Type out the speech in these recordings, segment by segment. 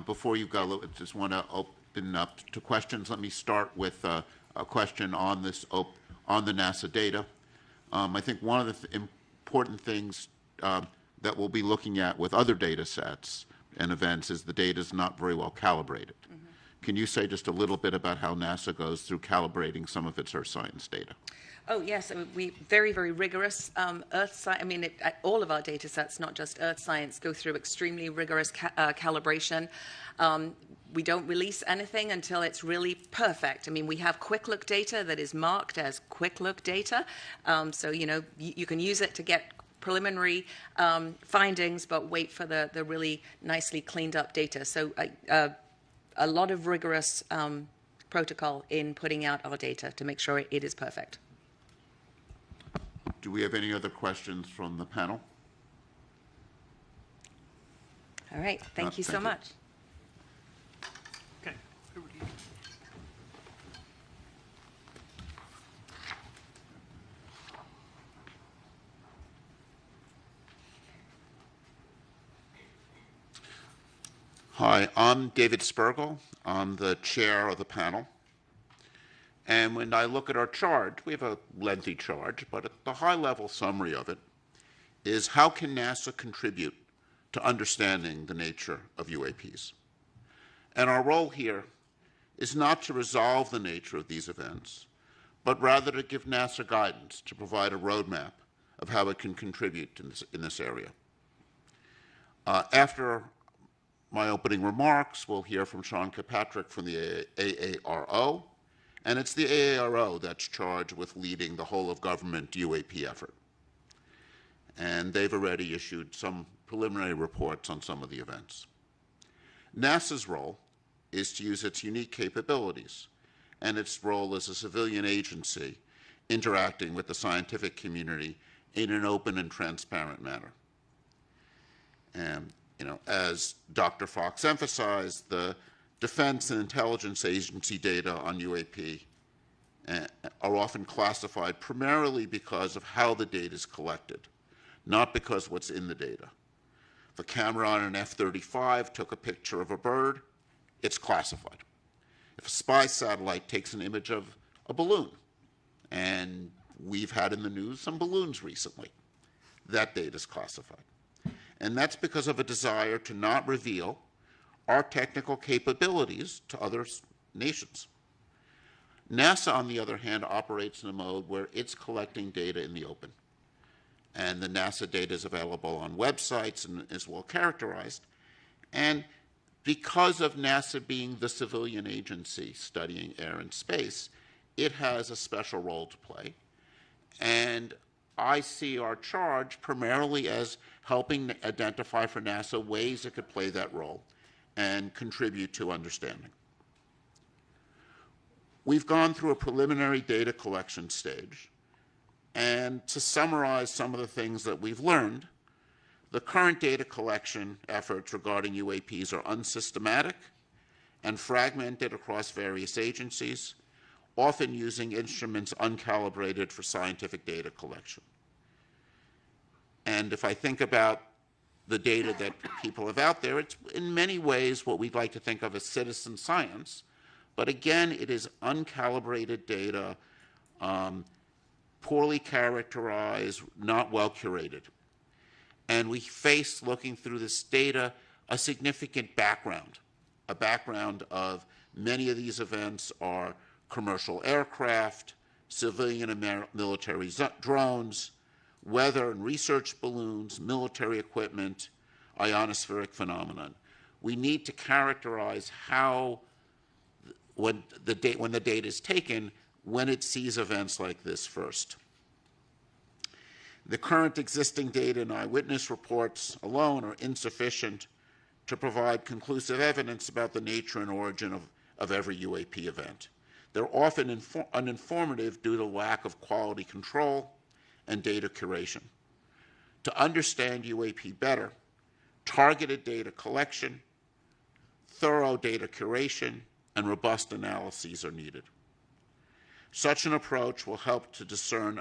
Before you go, I just want to open up to questions. Let me start with a question on on the NASA data. I think one of the important things that we'll be looking at with other data sets and events is the data is not very well calibrated. Mm-hmm. Can you say just a little bit about how NASA goes through calibrating some of its Earth science data? Oh, yes. I mean, we very, very rigorous Earth science. I mean, all of our data sets, not just Earth science, go through extremely rigorous calibration. We don't release anything until it's really perfect. I mean, we have quick look data that is marked as quick look data. So, you know, you can use it to get preliminary findings, but wait for the really nicely cleaned up data. So a lot of rigorous protocol in putting out our data to make sure it is perfect. Do we have any other questions from the panel? All right. Thank you so much. Okay. Over to you. Hi, I'm David Spergel. I'm the chair of the panel. And when I look at our charge, we have a lengthy charge, but the high-level summary of it is how can NASA contribute to understanding the nature of UAPs? And our role here is not to resolve the nature of these events, but rather to give NASA guidance, to provide a roadmap of how it can contribute in this area. After my opening remarks, we'll hear from Sean Kirkpatrick from the AARO, and it's the AARO that's charged with leading the whole of government UAP effort. And they've already issued some preliminary reports on some of the events. NASA's role is to use its unique capabilities and its role as a civilian agency interacting with the scientific community in an open and transparent manner. And, you know, as Dr. Fox emphasized, the Defense and Intelligence Agency data on UAP are often classified primarily because of how the data is collected, not because what's in the data. If a camera on an F-35 took a picture of a bird, it's classified. If a spy satellite takes an image of a balloon, and we've had in the news some balloons recently, that data is classified. And that's because of a desire to not reveal our technical capabilities to other nations. NASA, on the other hand, operates in a mode where it's collecting data in the open. And the NASA data is available on websites and is well characterized. And because of NASA being the civilian agency studying air and space, it has a special role to play. And I see our charge primarily as helping identify for NASA ways it could play that role and contribute to understanding. We've gone through a preliminary data collection stage, and to summarize some of the things that we've learned, the current data collection efforts regarding UAPs are unsystematic and fragmented across various agencies, often using instruments uncalibrated for scientific data collection. And if I think about the data that people have out there, it's in many ways what we'd like to think of as citizen science. But again, it is uncalibrated data, poorly characterized, not well curated. And we face, looking through this data, a significant background, a background of many of these events are commercial aircraft, civilian and military drones, weather and research balloons, military equipment, ionospheric phenomenon. We need to characterize how, when the data is taken, when it sees events like this first. The current existing data and eyewitness reports alone are insufficient to provide conclusive evidence about the nature and origin of every UAP event. They're often uninformative due to lack of quality control and data curation. To understand UAP better, targeted data collection, thorough data curation, and robust analyses are needed. Such an approach will help to discern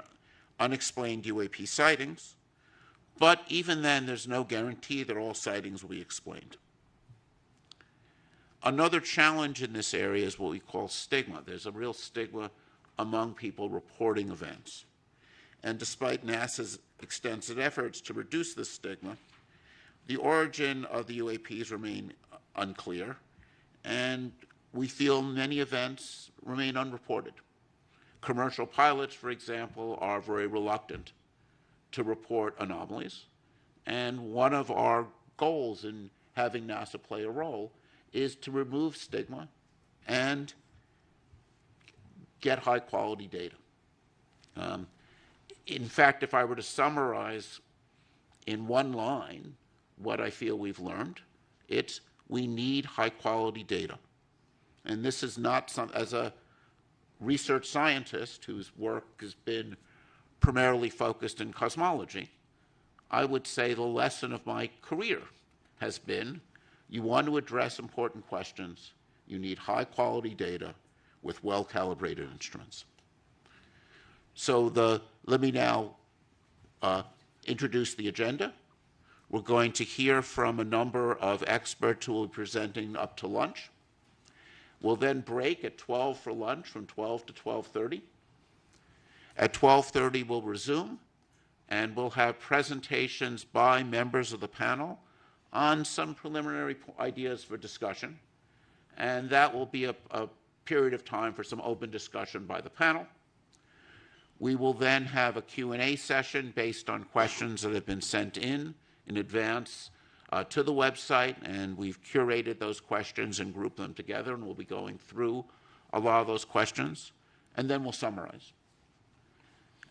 unexplained UAP sightings, but even then there's no guarantee that all sightings will be explained. Another challenge in this area is what we call stigma. There's a real stigma among people reporting events. And despite NASA's extensive efforts to reduce this stigma, the origin of the UAPs remain unclear, and we feel many events remain unreported. Commercial pilots, for example, are very reluctant to report anomalies, and one of our goals in having NASA play a role is to remove stigma and get high-quality data. In fact, if I were to summarize in one line what I feel we've learned, it's we need high-quality data. And this is not some, as a research scientist whose work has been primarily focused in cosmology, I would say the lesson of my career has been you want to address important questions, you need high-quality data with well-calibrated instruments. So let me now introduce the agenda. We're going to hear from a number of experts who will be presenting up to lunch. We'll then break at 12 for lunch, from 12 to 12:30. At 12:30, we'll resume, and we'll have presentations by members of the panel on some preliminary ideas for discussion. And that will be a period of time for some open discussion by the panel. We will then have a Q&A session based on questions that have been sent in advance to the website, and we've curated those questions and grouped them together, and we'll be going through a lot of those questions, and then we'll summarize.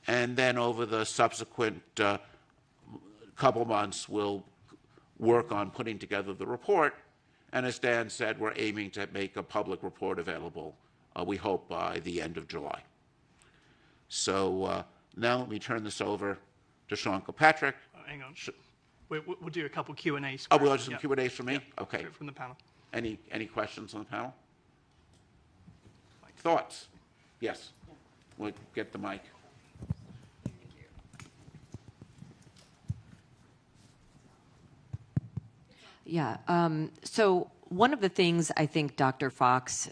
And then over the subsequent couple months, we'll work on putting together the report, and as Dan said, we're aiming to make a public report available, we hope, by the end of July. So now let me turn this over to Sean Kilpatrick. Hang on. We'll do a couple Q&As. Oh, we'll have some Q&As from me? Okay. From the panel. Any questions on the panel? Thoughts? Yes. We'll get the mic. Yeah. So one of the things I think Dr. Fox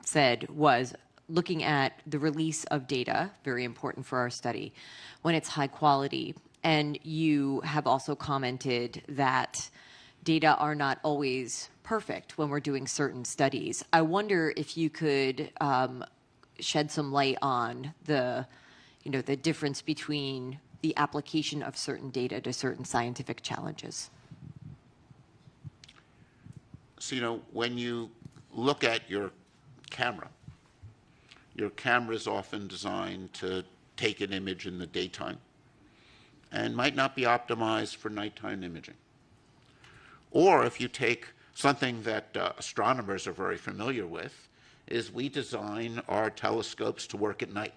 said was looking at the release of data, very important for our study, when it's high quality. And you have also commented that data are not always perfect when we're doing certain studies. I wonder if you could shed some light on the difference between the application of certain data to certain scientific challenges. So, when you look at your camera is often designed to take an image in the daytime and might not be optimized for nighttime imaging. Or if you take something that astronomers are very familiar with, is we design our telescopes to work at night.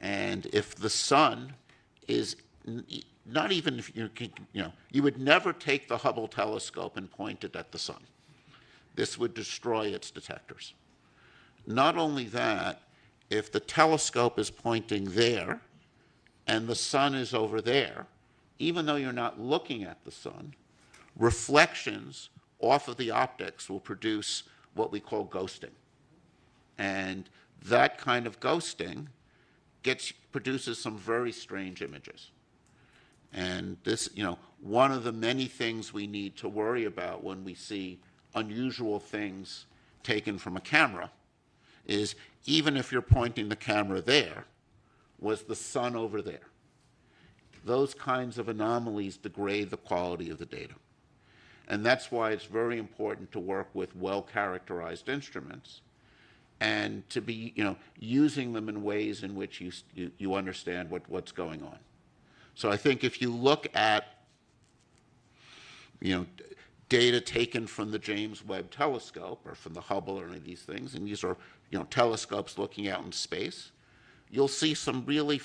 And if the sun is not even if you would never take the Hubble telescope and point it at the sun. This would destroy its detectors. Not only that, if the telescope is pointing there and the sun is over there, even though you're not looking at the sun, reflections off of the optics will produce what we call ghosting. And that kind of ghosting produces some very strange images. And this, one of the many things we need to worry about when we see unusual things taken from a camera is even if you're pointing the camera there, was the sun over there? Those kinds of anomalies degrade the quality of the data. And that's why it's very important to work with well-characterized instruments and to be, using them in ways in which you understand what's going on. So I think if you look at, data taken from the James Webb Telescope or from the Hubble or any of these things, and these are, telescopes looking out in space, you'll see some really,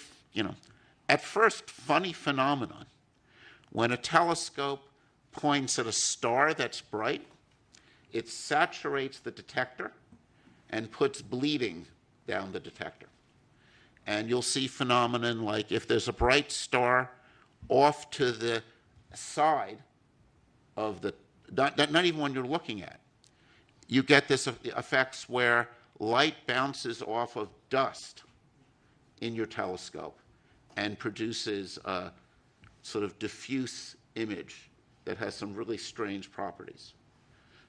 at first funny phenomenon. When a telescope points at a star that's bright, it saturates the detector and puts bleeding down the detector. And you'll see phenomenon like if there's a bright star off to the side of the, not even when you're looking at, you get this effects where light bounces off of dust in your telescope and produces a sort of diffuse image that has some really strange properties.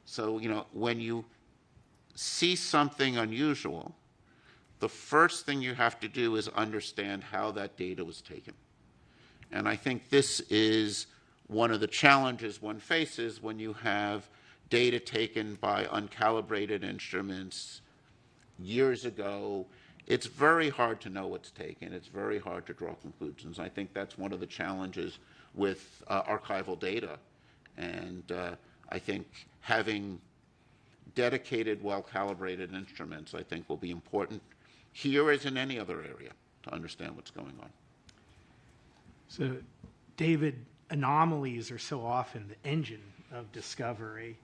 So, when you see something unusual, the first thing you have to do is understand how that data was taken. And I think this is one of the challenges one faces when you have data taken by uncalibrated instruments years ago. It's very hard to know what's taken. It's very hard to draw conclusions. I think that's one of the challenges with archival data. And I think having dedicated, well-calibrated instruments, I think, will be important here as in any other area to understand what's going on. So, David, anomalies are so often the engine of discovery.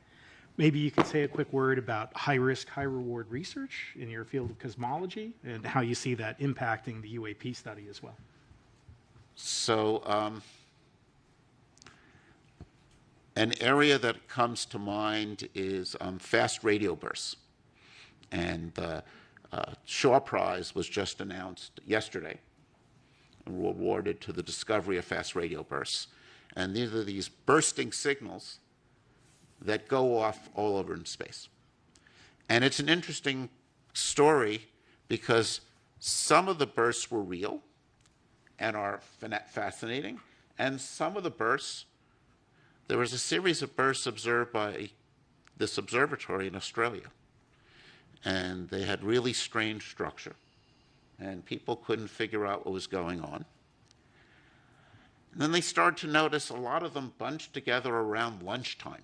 Maybe you could say a quick word about high-risk, high-reward research in your field of cosmology and how you see that impacting the UAP study as well. So, an area that comes to mind is fast radio bursts. And the Shaw Prize was just announced yesterday and awarded to the discovery of fast radio bursts. And these are these bursting signals that go off all over in space. And it's an interesting story because some of the bursts were real and are fascinating, and some of the bursts, there was a series of bursts observed by this observatory in Australia, and they had really strange structure, and people couldn't figure out what was going on. And then they started to notice a lot of them bunched together around lunchtime.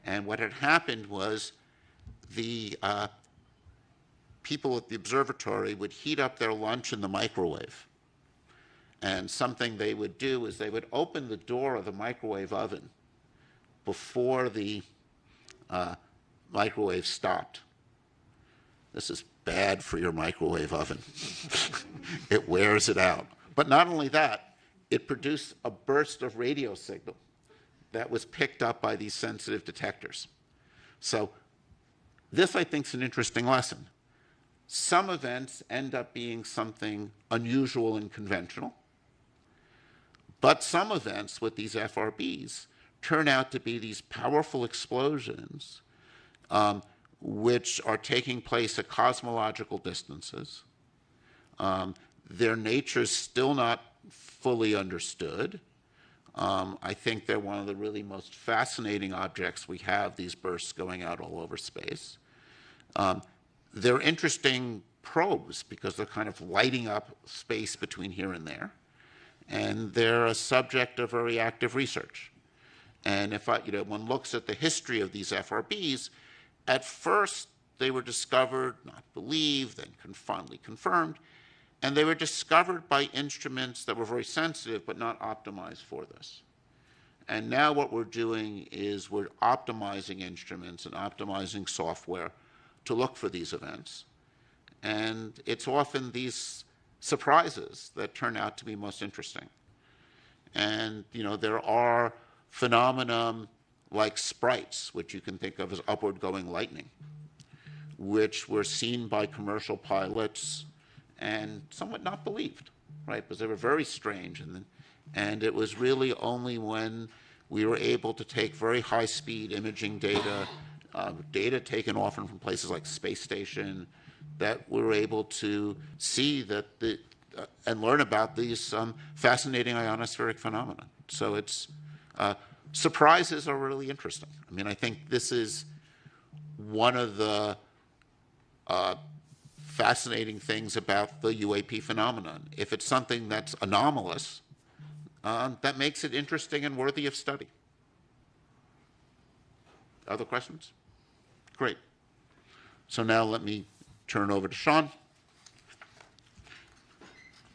And what had happened was the people at the observatory would heat up their lunch in the microwave. And something they would do is they would open the door of the microwave oven before the microwave stopped. This is bad for your microwave oven. It wears it out. But not only that, it produced a burst of radio signal that was picked up by these sensitive detectors. So this, I think, is an interesting lesson. Some events end up being something unusual and conventional, but some events with these FRBs turn out to be these powerful explosions which are taking place at cosmological distances. Their nature is still not fully understood. I think they're one of the really most fascinating objects we have, these bursts going out all over space. They're interesting probes because they're kind of lighting up space between here and there. And they're a subject of very active research. And if one looks at the history of these FRBs, at first they were discovered, not believed, then finally confirmed, and they were discovered by instruments that were very sensitive but not optimized for this. And now what we're doing is we're optimizing instruments and optimizing software to look for these events. And it's often these surprises that turn out to be most interesting. And there are phenomena like sprites, which you can think of as upward going lightning, which were seen by commercial pilots and somewhat not believed, right? Because they were very strange. And it was really only when we were able to take very high-speed imaging data, data taken often from places like space station, that we were able to see that and learn about these fascinating ionospheric phenomena. So it's surprises are really interesting. I mean, I think this is one of the fascinating things about the UAP phenomenon. If it's something that's anomalous, that makes it interesting and worthy of study. Other questions? Great. So now let me turn over to Sean.